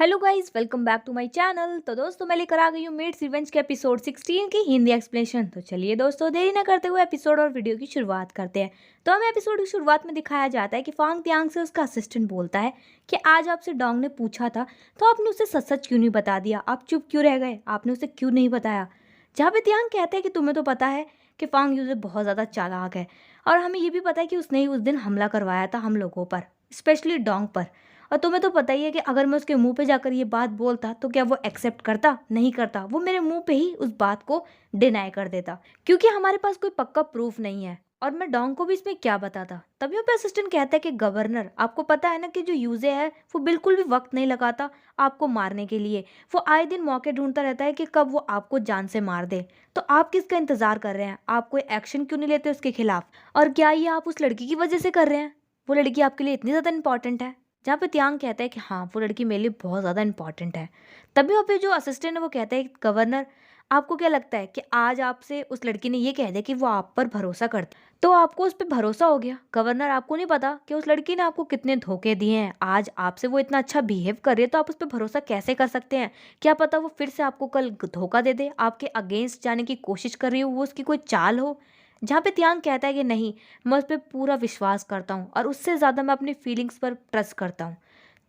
Hello guys, welcome back to my channel. तो दोस्तों, मैं लेकर आ गई हूँ मेड्स रिवेंज के एपिसोड 16 की हिंदी एक्सप्लेनेशन। तो चलिए दोस्तों, देरी न करते हुए एपिसोड और वीडियो की शुरुआत करते हैं। तो हमें एपिसोड की शुरुआत में दिखाया जाता है कि फांग त्यांग से उसका असिस्टेंट बोलता है कि आज आपसे डोंग ने पूछा था तो आपने उसे सच सच क्यों नहीं बता दिया, आप चुप क्यों रह गए, आपने उसे क्यों नहीं बताया। जहाँ पे त्यांग कहते हैं कि तुम्हें तो पता है कि फांग यूजर बहुत ज़्यादा चालाक है और हमें ये भी पता है कि उसने ही उस दिन हमला करवाया था हम लोगों पर, स्पेशली डोंग पर। और तुम्हें तो पता ही है कि अगर मैं उसके मुंह पे जाकर ये बात बोलता तो क्या वो एक्सेप्ट करता, नहीं करता। वो मेरे मुंह पे ही उस बात को डिनाई कर देता, क्योंकि हमारे पास कोई पक्का प्रूफ नहीं है। और मैं डोंग को भी इसमें क्या बताता। तभी पे असिस्टेंट कहता है कि गवर्नर, आपको पता है ना कि जो यूजे है वो बिल्कुल भी वक्त नहीं लगाता आपको मारने के लिए। वो आए दिन मौके ढूंढता रहता है कि कब वो आपको जान से मार दे। तो आप किसका इंतजार कर रहे हैं? आप कोई एक्शन क्यों नहीं लेते उसके खिलाफ? और क्या ये आप उस लड़की की वजह से कर रहे हैं? वो लड़की आपके लिए इतनी ज्यादा इंपॉर्टेंट है? जहाँ पे त्यांग कहता है कि हाँ, वो लड़की मेरे लिए बहुत ज़्यादा इंपॉर्टेंट है। तभी वहाँ पे जो असिस्टेंट है वो कहता है, गवर्नर आपको क्या लगता है कि आज आपसे उस लड़की ने ये कह दिया कि वो आप पर भरोसा करती, तो आपको उस पर भरोसा हो गया? गवर्नर, आपको नहीं पता कि उस लड़की ने आपको कितने धोखे दिए हैं। आज आपसे वो इतना अच्छा बिहेव कर रही है तो आप उस पर भरोसा कैसे कर सकते हैं? क्या पता वो फिर से आपको कल धोखा दे दे, आपके अगेंस्ट जाने की कोशिश कर रही हो, वो उसकी कोई चाल हो। जहाँ पे त्यांग कहता है कि नहीं, मैं उस पर पूरा विश्वास करता हूँ और उससे ज़्यादा मैं अपनी फीलिंग्स पर ट्रस्ट करता हूँ।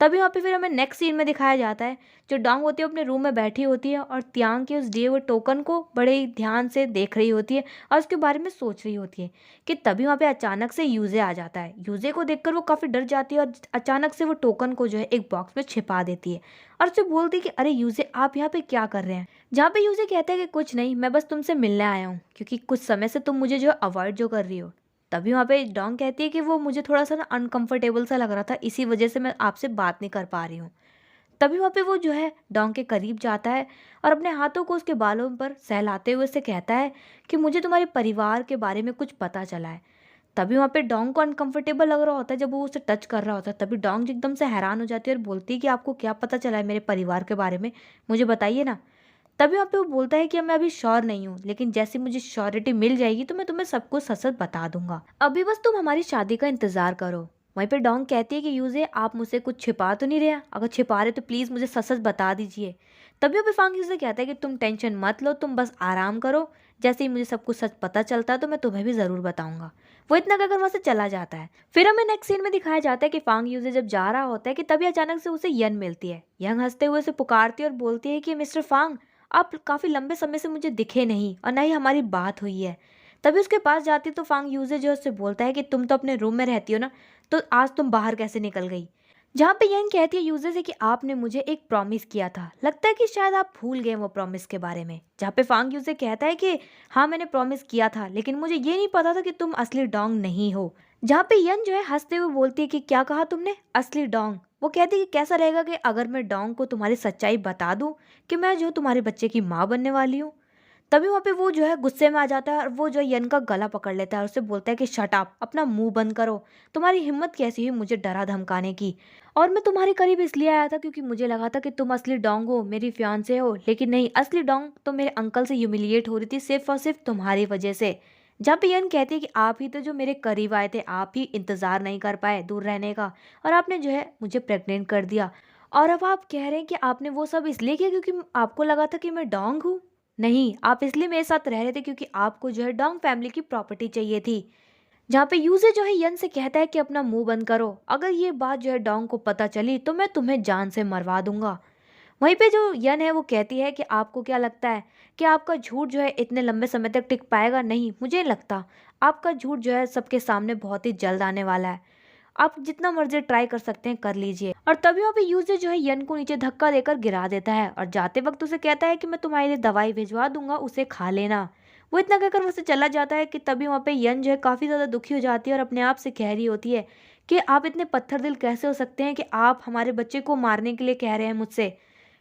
तभी वहाँ पे फिर हमें नेक्स्ट सीन में दिखाया जाता है, जो डोंग होती है अपने रूम में बैठी होती है और त्यांग के उस दिए हुए टोकन को बड़े ही ध्यान से देख रही होती है और उसके बारे में सोच रही होती है कि तभी वहाँ पे अचानक से यूजे आ जाता है। यूजे को देखकर वो काफ़ी डर जाती है और अचानक से वो टोकन को जो है एक बॉक्स में छिपा देती है और उसे बोलती है कि अरे यूजे, आप यहाँ पे क्या कर रहे हैं? जहाँ पे यूजे कहता है कि कुछ नहीं, मैं बस तुमसे मिलने आया हूँ क्योंकि कुछ समय से तुम मुझे जो अवॉइड जो कर रही हो। तभी वहाँ पे डोंग कहती है कि वो मुझे थोड़ा सा ना अनकंफर्टेबल सा लग रहा था, इसी वजह से मैं आपसे बात नहीं कर पा रही हूँ। तभी वहाँ पे वो जो है डोंग के करीब जाता है और अपने हाथों को उसके बालों पर सहलाते हुए उससे कहता है कि मुझे तुम्हारे परिवार के बारे में कुछ पता चला है। तभी वहाँ पे डोंग को अनकंफर्टेबल लग रहा होता है जब वो उसे टच कर रहा होता है। तभी डोंग एकदम से हैरान हो जाती है और बोलती है कि आपको क्या पता चला है मेरे परिवार के बारे में, मुझे बताइए ना। तभी वहाँ पे वो बोलता है कि मैं अभी श्योर नहीं हूँ, लेकिन जैसे मुझे श्योरिटी मिल जाएगी तो मैं तुम्हें सब कुछ सच सच बता दूंगा। अभी बस तुम हमारी शादी का इंतजार करो। वहीं पे डोंग कहती है कि यूजे, आप मुझसे कुछ छिपा तो नहीं रहे? अगर छिपा रहे तो प्लीज मुझे सच सच बता दीजिए। तभी वहाँ पे फांग यूजे कहता है कि तुम टेंशन मत लो, तुम बस आराम करो, जैसे ही मुझे सब कुछ सच पता चलता है तो मैं तुम्हें भी जरूर बताऊंगा। वो इतना कहकर वहां से चला जाता है। फिर हमें नेक्स्ट सीन में दिखाया जाता है कि फांग यूजे जब जा रहा होता है कि तभी अचानक से उसे यन मिलती है। यंग हंसते हुए उसे पुकारती है और बोलती है कि मिस्टर फांग, आप काफ़ी लंबे समय से मुझे दिखे नहीं और ना ही हमारी बात हुई है। तभी उसके पास जाती तो फांग यूजे जो है उससे बोलता है कि तुम तो अपने रूम में रहती हो ना, तो आज तुम बाहर कैसे निकल गई? जहाँ पे यंग कहती है यूजे से कि आपने मुझे एक प्रॉमिस किया था, लगता है कि शायद आप भूल गए वो प्रॉमिस के बारे में। जहाँ पे फांग यूजे कहता है कि हाँ, मैंने प्रॉमिस किया था, लेकिन मुझे ये नहीं पता था कि तुम असली डोंग नहीं हो। जहाँ पे यन जो है हंसते हुए बोलती है कि क्या कहा तुमने, असली डोंग? वो कहती है कि कैसा रहेगा कि अगर मैं डोंग को तुम्हारी सच्चाई बता दूं कि मैं जो तुम्हारे बच्चे की माँ बनने वाली हूँ। तभी वहाँ पे वो जो है गुस्से में आ जाता है और वो जो है यन का गला पकड़ लेता है और उससे बोलता है कि शट अप, अपना मुंह बंद करो। तुम्हारी हिम्मत कैसी हुई मुझे डरा धमकाने की? और मैं तुम्हारे करीब इसलिए आया था क्योंकि मुझे लगा था कि तुम असली डोंग हो, मेरी फियांसे हो, लेकिन नहीं, असली डोंग तो मेरे अंकल से ह्यूमिलिएट हो रही थी सिर्फ और सिर्फ तुम्हारी वजह से। जब यन कहती है कि आप ही तो जो मेरे करीब आए थे, आप ही इंतजार नहीं कर पाए दूर रहने का और आपने जो है मुझे प्रेग्नेंट कर दिया। और अब आप कह रहे हैं कि आपने वो सब इसलिए किया क्योंकि आपको लगा था कि मैं डोंग हूँ? नहीं, आप इसलिए मेरे साथ रह रहे थे क्योंकि आपको जो है डोंग फैमिली की प्रॉपर्टी चाहिए थी। जहाँ पे यूजे जो है यन से कहता है कि अपना मुंह बंद करो, अगर ये बात जो है डोंग को पता चली तो मैं तुम्हें जान से मरवा दूंगा। वहीं पे जो यन है वो कहती है कि आपको क्या लगता है कि आपका झूठ जो है इतने लंबे समय तक टिक पाएगा? नहीं, मुझे नहीं लगता। आपका झूठ जो है सबके सामने बहुत ही जल्द आने वाला है। आप जितना मर्जी ट्राई कर सकते हैं, कर लीजिए। और तभी वहाँ पे यूजर जो है यन को नीचे धक्का देकर गिरा देता है और जाते वक्त उसे कहता है कि मैं तुम्हारे लिए दवाई भिजवा दूंगा, उसे खा लेना। वो इतना कहकर वहाँ से चला जाता है कि तभी वहाँ पे यन जो है काफी ज्यादा दुखी हो जाती है और अपने आप से कह रही होती है कि आप इतने पत्थर दिल कैसे हो सकते हैं कि आप हमारे बच्चे को मारने के लिए कह रहे हैं मुझसे?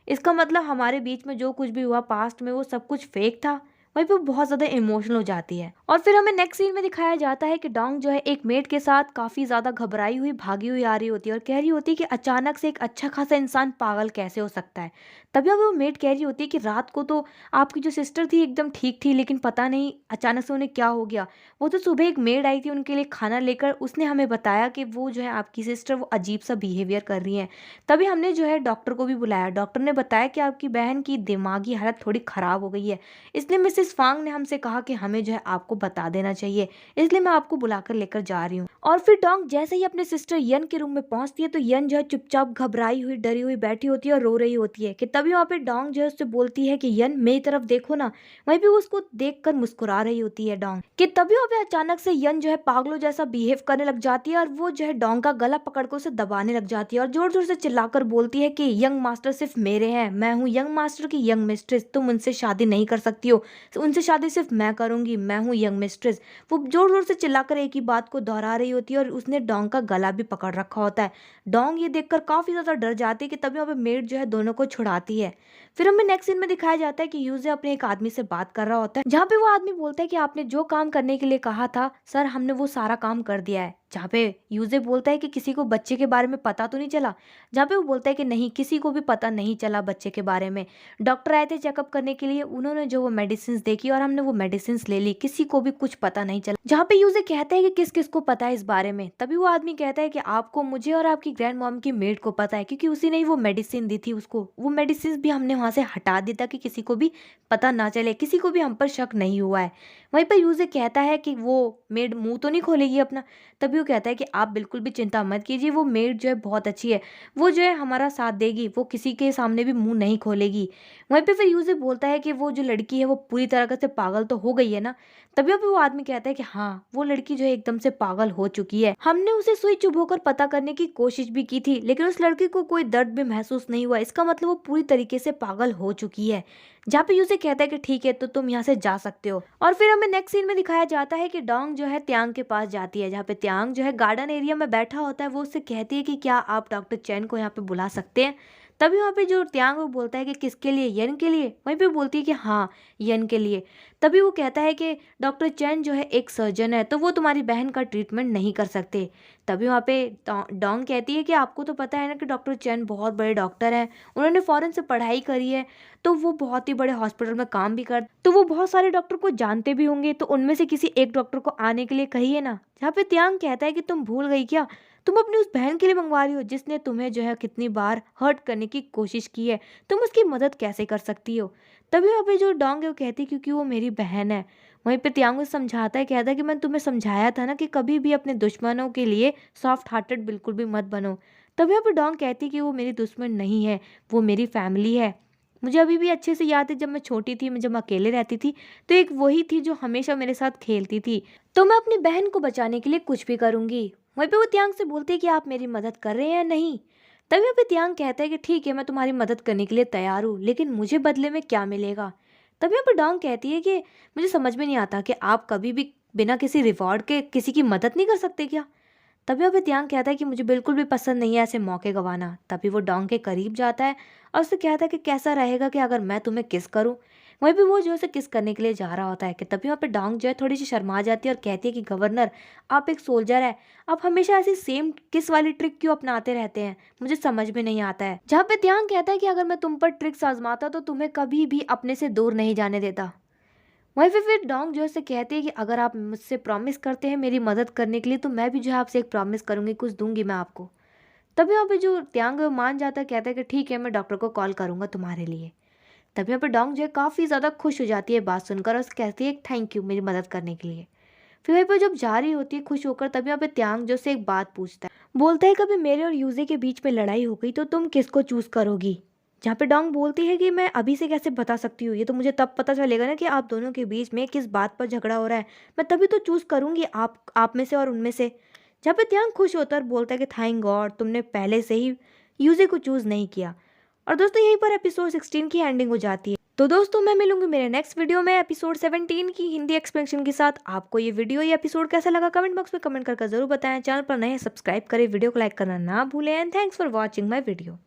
इसका मतलब हमारे बीच में जो कुछ भी हुआ पास्ट में वो सब कुछ फेक था। वहीं पे वो बहुत ज़्यादा इमोशनल हो जाती है। और फिर हमें नेक्स्ट सीन में दिखाया जाता है कि डोंग जो है एक मेड के साथ काफ़ी ज़्यादा घबराई हुई भागी हुई आ रही होती है और कह रही होती है कि अचानक से एक अच्छा खासा इंसान पागल कैसे हो सकता है। तभी अब वो मेड कह रही होती है कि रात को तो आपकी जो सिस्टर थी एकदम ठीक थी, लेकिन पता नहीं अचानक से उन्हें क्या हो गया। वो तो सुबह एक मेड आई थी उनके लिए खाना लेकर, उसने हमें बताया कि वो जो है आपकी सिस्टर वो अजीब सा बिहेवियर कर रही है। तभी हमने जो है डॉक्टर को भी बुलाया। डॉक्टर ने बताया कि आपकी बहन की दिमागी हालत थोड़ी ख़राब हो गई है, इसलिए मिसेस फांग ने हमसे कहा कि हमें जो है आपको बता देना चाहिए, इसलिए मैं आपको बुलाकर लेकर जा रही हूँ। और फिर डोंग जैसे ही अपने सिस्टर यन के रूम में पहुंचती है तो यन जो है चुपचाप घबराई हुई डरी हुई बैठी होती है और रो रही होती है कि तभी वहाँ पे डोंग जो है उससे बोलती है कि यन मेरी तरफ देखो ना। वहीं पे वो उसको देखकर मुस्कुरा रही होती है डोंग कि तभी वहाँ पे अचानक से यन जो है पागलों जैसा बिहेव करने लग जाती है और वो जो है डोंग का गला पकड़कर उसे दबाने लग जाती है और जोर जोर से चिल्लाकर बोलती है कि यंग मास्टर सिर्फ मेरे हैं, मैं हूँ यंग मास्टर की यंग मिस्ट्रेस, तुम उनसे शादी नहीं कर सकती हो, उनसे शादी सिर्फ मैं करूंगी, मैं हूँ यंग मिस्ट्रेस। वो जोर जोर से चिल्लाकर एक ही बात को दोहरा रही होती है और उसने डोंग का गला भी पकड़ रखा होता है। डोंग ये देखकर काफी ज्यादा डर जाती है कि तभी वहाँ पे मेड जो है दोनों को छुड़ाती है। फिर हमें नेक्स्ट सीन में दिखाया जाता है कि यूजे अपने एक आदमी से बात कर रहा होता है, जहाँ पे वो आदमी बोलता है कि आपने जो काम करने के लिए कहा था सर, हमने वो सारा काम कर दिया है। जहाँ पे यूजे बोलता है कि किसी को बच्चे के बारे में पता तो नहीं चला, जहाँ पे वो बोलता है कि नहीं, किसी को भी पता नहीं चला बच्चे के बारे में। डॉक्टर आए थे चेकअप करने के लिए, उन्होंने जो वो मेडिसिन देखी और हमने वो मेडिसिन ले ली, किसी को भी कुछ पता नहीं चला। जहाँ पे यूजे कहता है कि किस किस को पता है इस बारे में, तभी वो आदमी कहता है कि आपको, मुझे और आपकी ग्रैंड मॉम की मेड को पता है, क्योंकि उसी ने ही वो मेडिसिन दी थी उसको। वो मेडिसिन भी हमने वहां से हटा दी था कि किसी को भी पता ना चले, किसी को भी हम पर शक नहीं हुआ है। वहीं पर यूजे कहता है कि वो मेड मुंह तो नहीं खोलेगी अपना। तभी वो कहता है कि आप बिल्कुल भी चिंता मत कीजिए, वो मेड जो है बहुत अच्छी है, वो जो है हमारा साथ देगी, वो किसी के सामने भी मुंह नहीं खोलेगी। वहीं पे फिर यूजे बोलता है कि वो जो लड़की है वो पूरी तरह से पागल तो हो गई है ना। तभी अब वो आदमी कहता है कि हाँ, वो लड़की जो है एकदम से पागल हो चुकी है, हमने उसे सुई चुभ होकर पता करने की कोशिश भी की थी, लेकिन उस लड़की को कोई दर्द भी महसूस नहीं हुआ, इसका मतलब वो पूरी तरीके से पागल हो चुकी है। जहाँ पे यूसे कहता है कि ठीक है, तो तुम यहाँ से जा सकते हो। और फिर हमें नेक्स्ट सीन में दिखाया जाता है कि डोंग जो है त्यांग के पास जाती है, जहाँ पे त्यांग जो है गार्डन एरिया में बैठा होता है। वो उससे कहती है कि क्या आप डॉक्टर चैन को यहाँ पे बुला सकते हैं। तभी वहाँ पे जो त्यांग वो बोलता है कि किसके लिए, यन के लिए। वहीं पे बोलती है कि हाँ, यन के लिए। तभी वो कहता है कि डॉक्टर चैन जो है एक सर्जन है, तो वो तुम्हारी बहन का ट्रीटमेंट नहीं कर सकते। तभी वहाँ पे डोंग कहती है कि आपको तो पता है ना कि डॉक्टर चैन बहुत बड़े डॉक्टर हैं, उन्होंने फॉरेन से पढ़ाई करी है, तो वो बहुत ही बड़े हॉस्पिटल में काम भी कर, तो वो बहुत सारे डॉक्टर को जानते भी होंगे, तो उनमें से किसी एक डॉक्टर को आने के लिए कहिए ना। जहाँ पे त्यांग कहता है कि तुम भूल गई क्या, तुम अपनी उस बहन के लिए मंगवा रही हो जिसने तुम्हें जो है कितनी बार हर्ट करने की कोशिश की है, तुम उसकी मदद कैसे कर सकती हो। तभी वहाँ पे जो डोंग है वो कहती है क्योंकि वो मेरी बहन है। वहीं पे त्यांग उसे समझाता है, कहता है कि मैंने तुम्हें समझाया था ना कि कभी भी अपने दुश्मनों के लिए सॉफ्ट हार्टेड बिल्कुल भी मत बनो। तभी वहाँ पे डोंग कहती कि वो मेरी दुश्मन नहीं है, वो मेरी फैमिली है। मुझे अभी भी अच्छे से याद है, जब मैं छोटी थी, मैं जब अकेले रहती थी, तो एक वही थी जो हमेशा मेरे साथ खेलती थी, तो मैं अपनी बहन को बचाने के लिए कुछ भी करूंगी। वहीं पे वो त्यांग से बोलती है कि आप मेरी मदद कर रहे हैं या नहीं। तभी वहाँ पे त्यांग कहता है कि ठीक है, मैं तुम्हारी मदद करने के लिए तैयार हूँ, लेकिन मुझे बदले में क्या मिलेगा। तभी यहाँ पे डोंग कहती है कि मुझे समझ में नहीं आता कि आप कभी भी बिना किसी रिवॉर्ड के किसी की मदद नहीं कर सकते क्या। तभी वह त्यांग कहता है कि मुझे बिल्कुल भी पसंद नहीं है ऐसे मौके गंवाना। तभी वो डोंग के करीब जाता है और उससे कहता है कि कैसा रहेगा कि अगर मैं तुम्हें किस करूं। वहीं भी वो जो उसे किस करने के लिए जा रहा होता है कि तभी वहाँ पे डोंग जो है थोड़ी सी शर्मा जाती है और कहती है कि गवर्नर, आप एक सोल्जर है, आप हमेशा ऐसी सेम किस वाली ट्रिक क्यों अपनाते रहते हैं, मुझे समझ में नहीं आता है। जहाँ पे त्यांग कहता है कि अगर मैं तुम पर ट्रिक्स आजमाता तो तुम्हें कभी भी अपने से दूर नहीं जाने देता। वहीं पे फिर डोंग जो है उसे कहती है कि अगर आप मुझसे प्रॉमिस करते हैं मेरी मदद करने के लिए, तो मैं भी जो है आपसे एक प्रॉमिस करूंगी, कुछ दूंगी मैं आपको। तभी वहाँ पे जो त्यांग है वो मान जाता है, कहता है कि ठीक है, मैं डॉक्टर को कॉल करूंगा तुम्हारे लिए। तभी वहाँ पे डोंग जो है काफ़ी ज़्यादा खुश हो जाती है बात सुनकर और उसे कहती है थैंक यू मेरी मदद करने के लिए। फिर वहीं पर जब जा रही होती है खुश होकर, तभी वहाँ पे त्यांग जो से एक बात पूछता है, बोलता है कभी मेरे और यूजे के बीच में लड़ाई हो गई तो तुम किसको चूज करोगी। जहाँ पे डोंग बोलती है कि मैं अभी से कैसे बता सकती हूँ, ये तो मुझे तब पता चलेगा ना कि आप दोनों के बीच में किस बात पर झगड़ा हो रहा है, मैं तभी तो चूज करूंगी आप में से और उनमें से। जहाँ पे त्यांग खुश होता है और बोलता है कि थैंक गॉड तुमने पहले से ही यूजे को चूज नहीं किया। और दोस्तों यहीं पर एपिसोड 16 की एंडिंग हो जाती है। तो दोस्तों मैं मिलूंगी मेरे नेक्स्ट वीडियो में एपिसोड 17 की हिंदी एक्सप्लेनेशन के साथ। आपको ये वीडियो या एपिसोड कैसा लगा कमेंट बॉक्स में कमेंट करके जरूर बताएं। चैनल पर नए सब्सक्राइब करें, वीडियो को लाइक करना ना भूलें। And thanks for watching my video.